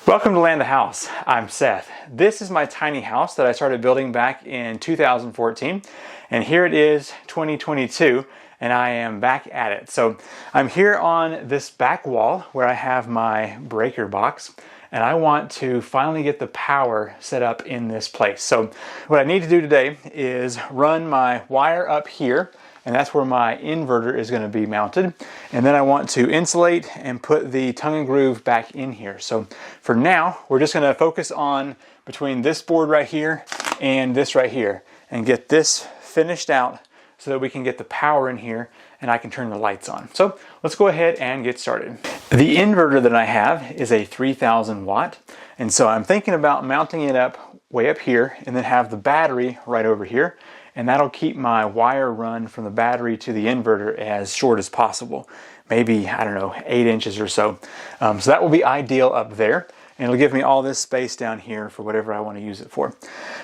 Welcome to Land the House. I'm Seth. This is my tiny house that I started building back in 2014, and here it is 2022, and I am back at it. So I'm here on this back wall where I have my breaker box, and I want to finally get the power set up in this place. So what I need to do today is run my wire up here, and that's where my inverter is going to be mounted. And then I want to insulate and put the tongue and groove back in here. So for now, we're just going to focus on between this board right here and this right here and get this finished out so that we can get the power in here and I can turn the lights on. So let's go ahead and get started. The inverter that I have is a 3000 watt. And so I'm thinking about mounting it up way up here and then have the battery right over here. And that'll keep my wire run from the battery to the inverter as short as possible. Maybe, I don't know, 8 inches or so. So that will be ideal up there. And it'll give me all this space down here for whatever I want to use it for.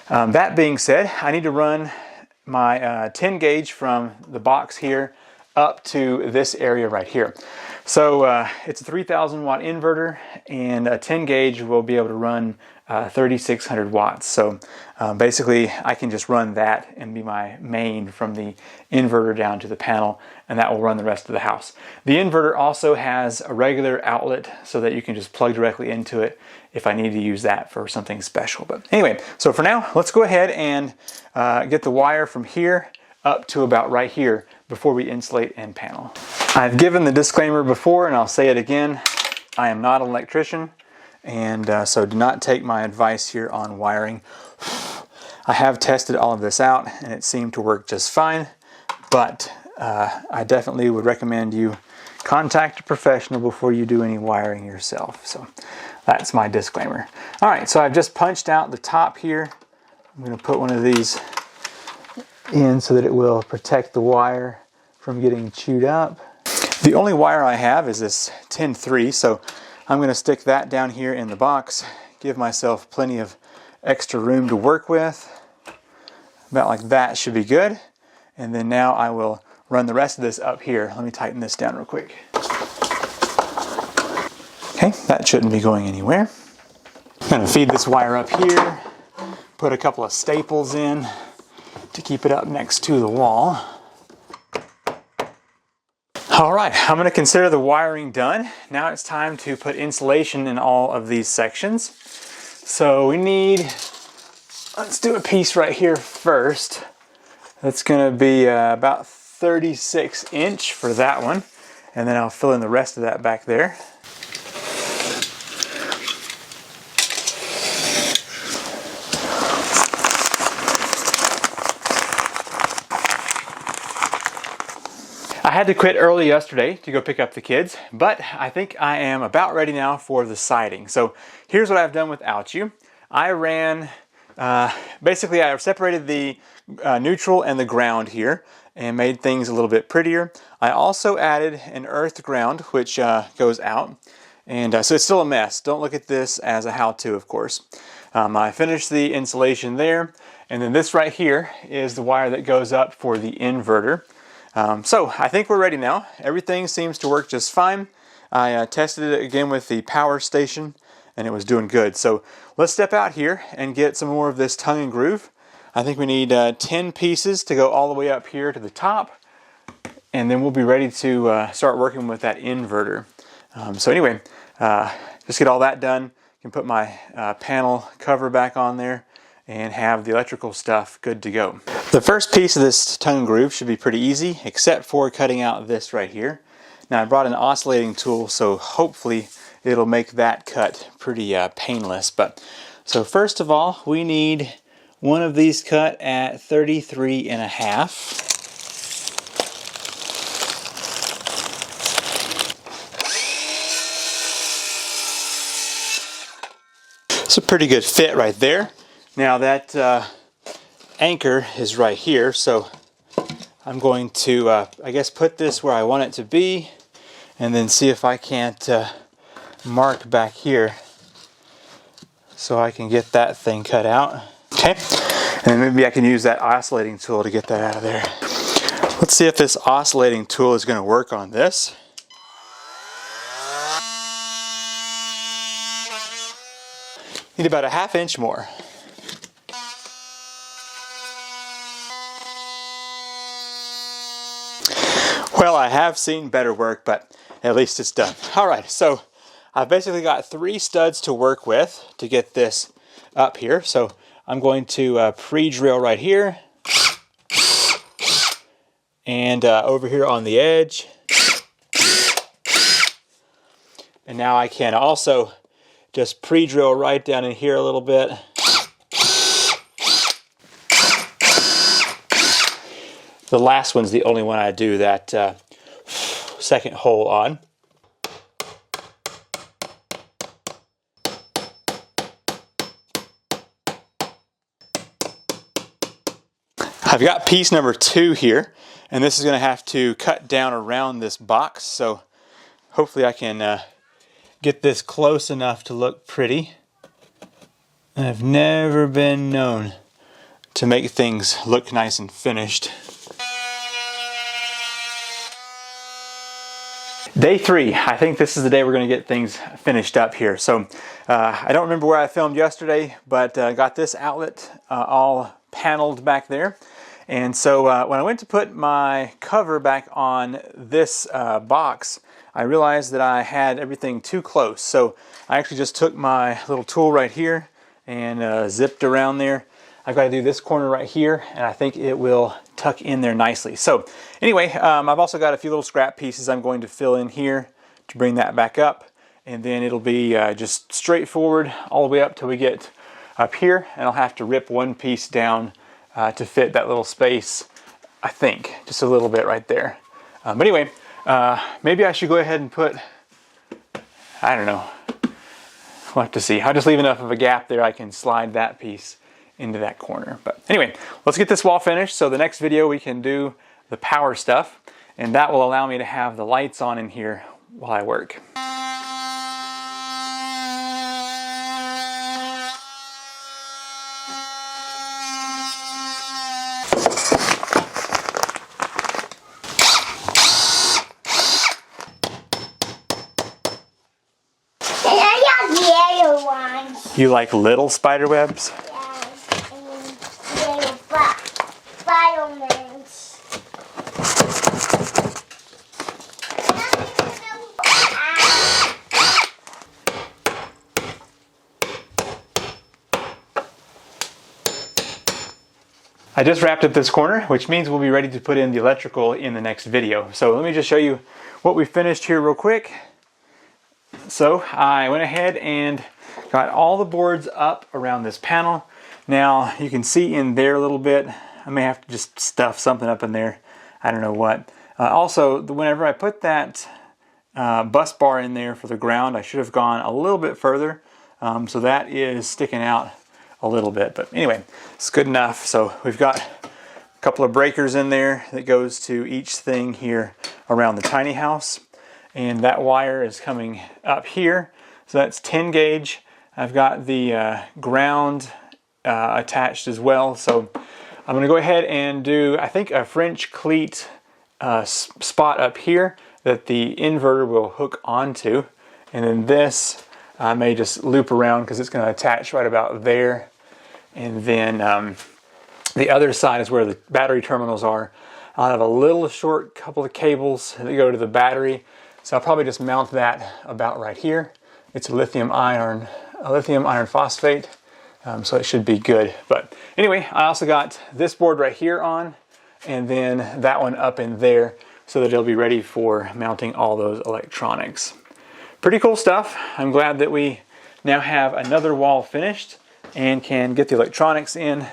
That being said, I need to run my 10 gauge from the box here up to this area right here. So it's a 3000 watt inverter, and a 10 gauge will be able to run 3600 watts. So basically I can just run that and be my main from the inverter down to the panel, and that will run the rest of the house. The inverter also has a regular outlet so that you can just plug directly into it if I need to use that for something special. But anyway, so for now, let's go ahead and get the wire from here up to about right here before we insulate and panel. I've given the disclaimer before, and I'll say it again. I am not an electrician, and so do not take my advice here on wiring. I have tested all of this out, and it seemed to work just fine, but I definitely would recommend you contact a professional before you do any wiring yourself. So that's my disclaimer. All right, so I've just punched out the top here. I'm going to put one of these in so that it will protect the wire from getting chewed up. The only wire I have is this 10-3, so I'm going to stick that down here in the box, give myself plenty of extra room to work with. About like that should be good. And then now I will run the rest of this up here. Let me tighten this down real quick. Okay, that shouldn't be going anywhere. I'm going to feed this wire up here, put a couple of staples in to keep it up next to the wall. All right, I'm going to consider the wiring done. Now it's time to put insulation in all of these sections. So we need, let's do a piece right here first. That's going to be about 36 inch for that one. And then I'll fill in the rest of that back there. I had to quit early yesterday to go pick up the kids, but I think I am about ready now for the siding. So here's what I've done without you. I ran, basically I separated the neutral and the ground here and made things a little bit prettier. I also added an earth ground, which goes out. And so it's still a mess. Don't look at this as a how-to, of course. I finished the insulation there, and then this right here is the wire that goes up for the inverter. So I think we're ready now. Everything seems to work just fine. I tested it again with the power station and it was doing good. So let's step out here and get some more of this tongue and groove. I think we need 10 pieces to go all the way up here to the top, and then we'll be ready to start working with that inverter. So anyway, just get all that done. You can put my panel cover back on there and have the electrical stuff good to go. The first piece of this tongue and groove should be pretty easy, except for cutting out this right here. Now I brought an oscillating tool, so hopefully it'll make that cut pretty painless. But so first of all, we need one of these cut at 33.5. It's a pretty good fit right there. Now that anchor is right here, so I'm going to, I guess, put this where I want it to be, and then see if I can't mark back here so I can get that thing cut out. Okay, and maybe I can use that oscillating tool to get that out of there. Let's see if this oscillating tool is going to work on this. Need about a ½ inch more. Well, I have seen better work, but at least it's done. All right, so I've basically got 3 studs to work with to get this up here. So I'm going to pre-drill right here and over here on the edge. And now I can also just pre-drill right down in here a little bit. The last one's the only one I do that second hole on. I've got piece number 2 here, and this is going to have to cut down around this box, so hopefully I can get this close enough to look pretty. I've never been known to make things look nice and finished. Day 3, I think this is the day we're going to get things finished up here. So I don't remember where I filmed yesterday, but got this outlet all paneled back there. And so when I went to put my cover back on this box, I realized that I had everything too close. So I actually just took my little tool right here and zipped around there. I've got to do this corner right here, and I think it will tuck in there nicely. So anyway, I've also got a few little scrap pieces I'm going to fill in here to bring that back up, and then it'll be just straightforward all the way up till we get up here, and I'll have to rip one piece down to fit that little space, I think, just a little bit right there. But anyway, maybe I should go ahead and put, I don't know, we'll have to see. I'll just leave enough of a gap there I can slide that piece into that corner. But anyway, let's get this wall finished, so the next video we can do the power stuff, and that will allow me to have the lights on in here while I work. You like little spider webs? Yes, and little Spider-Mans. I just wrapped up this corner, which means we'll be ready to put in the electrical in the next video. So let me just show you what we finished here real quick. So I went ahead and got all the boards up around this panel. Now you can see in there a little bit. I may have to just stuff something up in there. I don't know what. Also, whenever I put that bus bar in there for the ground, I should have gone a little bit further. So that is sticking out a little bit. But anyway, it's good enough. So we've got a couple of breakers in there that goes to each thing here around the tiny house. And that wire is coming up here. So that's 10 gauge. I've got the ground attached as well. So I'm going to go ahead and do, I think, a French cleat spot up here that the inverter will hook onto. And then this I may just loop around because it's going to attach right about there. And then the other side is where the battery terminals are. I'll have a little short couple of cables that go to the battery. So I'll probably just mount that about right here. It's a lithium iron phosphate, so it should be good. But anyway, I also got this board right here on, and then that one up in there, so that it'll be ready for mounting all those electronics. Pretty cool stuff. I'm glad that we now have another wall finished and can get the electronics in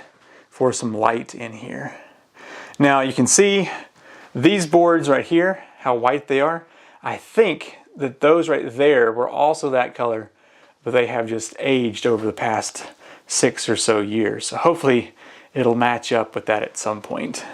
for some light in here. Now you can see these boards right here, how white they are. I think that those right there were also that color, but they have just aged over the past 6 or so years. So hopefully it'll match up with that at some point.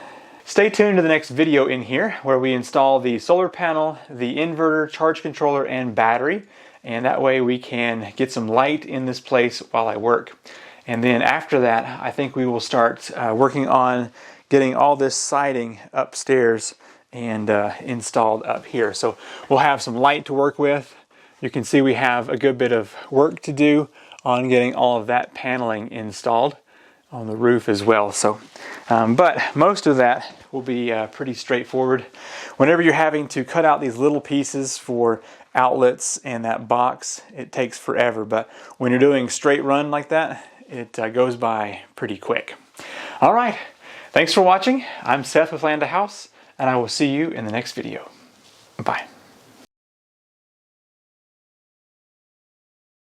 Stay tuned to the next video in here where we install the solar panel, the inverter, charge controller, and battery. And that way we can get some light in this place while I work. And then after that, I think we will start working on getting all this siding upstairs and installed up here. So we'll have some light to work with. You can see we have a good bit of work to do on getting all of that paneling installed on the roof as well. So, but most of that will be pretty straightforward. Whenever you're having to cut out these little pieces for outlets and that box, it takes forever. But when you're doing straight run like that, it goes by pretty quick. All right, thanks for watching. I'm Seth with Land to House, and I will see you in the next video. Bye.